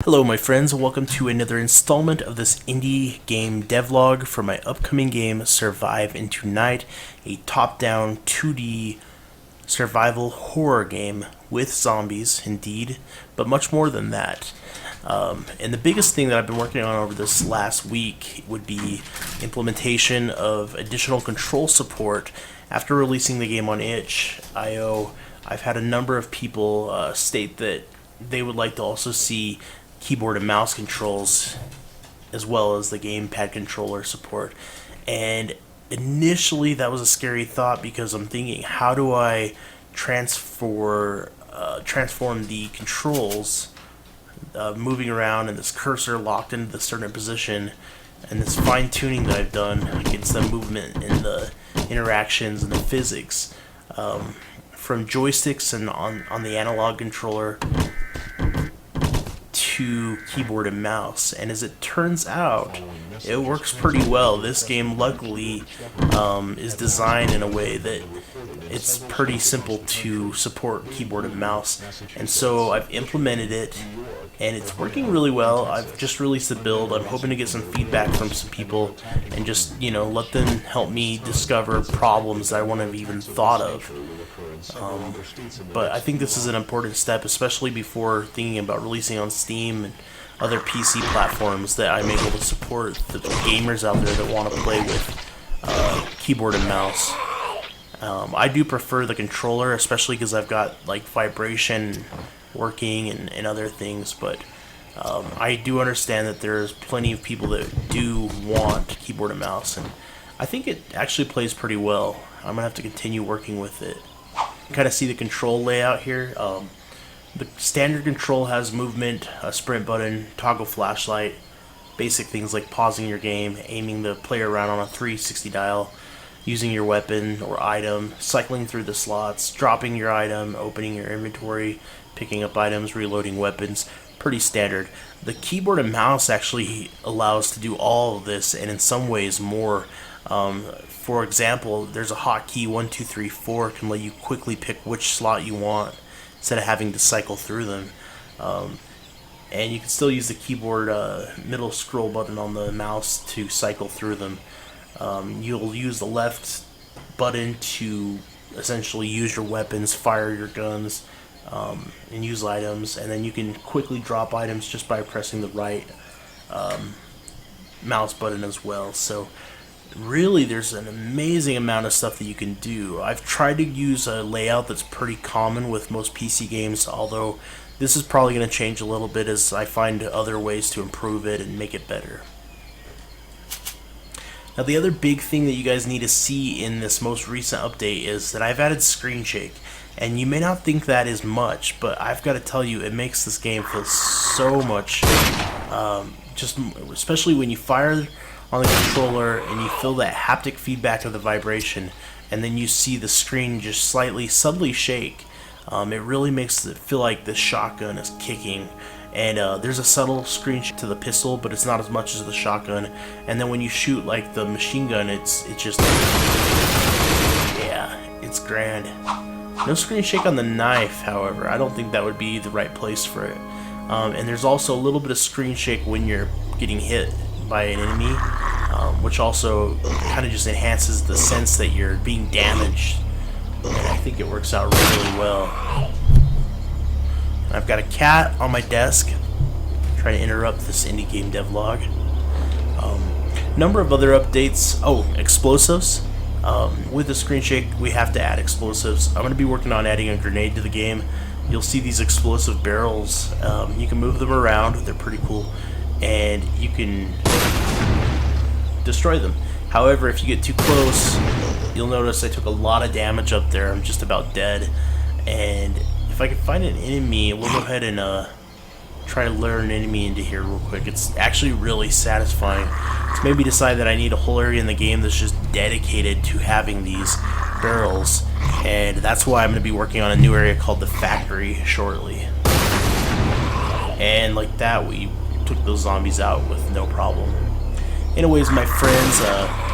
Hello my friends, and welcome to another installment of this indie game devlog for my upcoming game Survive Into Night, a top-down 2D survival horror game with zombies, indeed, but much more than that. And the biggest thing that I've been working on over this last week would be implementation of additional control support. After releasing the game on itch.io, I've had a number of people state that they would like to also see keyboard and mouse controls as well as the gamepad controller support. And initially that was a scary thought because I'm thinking, how do I transform the controls moving around and this cursor locked into the certain position and this fine-tuning that I've done against the movement and the interactions and the physics from joysticks and on the analog controller to keyboard and mouse. And as it turns out, it works pretty well. This game luckily is designed in a way that it's pretty simple to support keyboard and mouse, and so I've implemented it and it's working really well. I've just released the build. I'm hoping to get some feedback from some people and just, let them help me discover problems that I wouldn't have even thought of. But I think this is an important step, especially before thinking about releasing on Steam and other PC platforms, that I'm able to support the gamers out there that want to play with keyboard and mouse. I do prefer the controller, especially because I've got like vibration working and other things, but I do understand that there's plenty of people that do want keyboard and mouse, and I think it actually plays pretty well. I'm gonna have to continue working with it. You kind of see the control layout here. The standard control has movement, a sprint button, toggle flashlight, basic things like pausing your game, aiming the player around on a 360 dial, using your weapon or item, cycling through the slots, dropping your item, opening your inventory, picking up items, reloading weapons. Pretty standard. The keyboard and mouse actually allows to do all of this, and in some ways more. For example, there's a hotkey 1, 2, 3, 4 can let you quickly pick which slot you want instead of having to cycle through them. And you can still use the keyboard middle scroll button on the mouse to cycle through them. You'll use the left button to essentially use your weapons, fire your guns, and use items, and then you can quickly drop items just by pressing the right mouse button as well. So really there's an amazing amount of stuff that you can do. I've tried to use a layout that's pretty common with most PC games, although this is probably going to change a little bit as I find other ways to improve it and make it better. Now the other big thing that you guys need to see in this most recent update is that I've added screen shake. And you may not think that is much, but I've got to tell you, it makes this game feel so much, just especially when you fire on the controller and you feel that haptic feedback of the vibration, and then you see the screen just subtly shake. It really makes it feel like the shotgun is kicking. And there's a subtle screen shake to the pistol, but it's not as much as the shotgun. And then when you shoot like the machine gun, it's just like, yeah, it's grand. No screen shake on the knife, however. I don't think that would be the right place for it. And there's also a little bit of screen shake when you're getting hit by an enemy, which also kind of just enhances the sense that you're being damaged. And I think it works out really well. I've got a cat on my desk trying to interrupt this indie game devlog. Number of other updates. Oh, explosives. With the screen shake, we have to add explosives. I'm going to be working on adding a grenade to the game. You'll see these explosive barrels. You can move them around. They're pretty cool. And you can destroy them. However, if you get too close, you'll notice I took a lot of damage up there. I'm just about dead. And if I can find an enemy, we'll go ahead and try to lure an enemy into here real quick. It's actually really satisfying. It's made me decide that I need a whole area in the game that's just dedicated to having these barrels, and that's why I'm going to be working on a new area called the factory shortly. And like that, we took those zombies out with no problem. Anyways, my friends,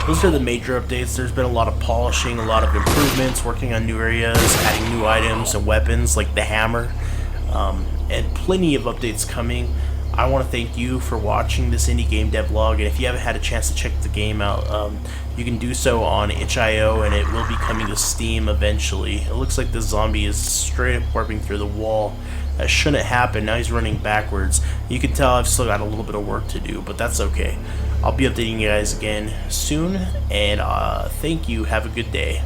those are the major updates. There's been a lot of polishing, a lot of improvements, working on new areas, adding new items and weapons like the hammer, and plenty of updates coming. I want to thank you for watching this indie game devlog, and if you haven't had a chance to check the game out, you can do so on itch.io, and it will be coming to Steam eventually. It looks like the zombie is straight up warping through the wall. That shouldn't happen. Now he's running backwards. You can tell I've still got a little bit of work to do, but that's okay. I'll be updating you guys again soon, and thank you. Have a good day.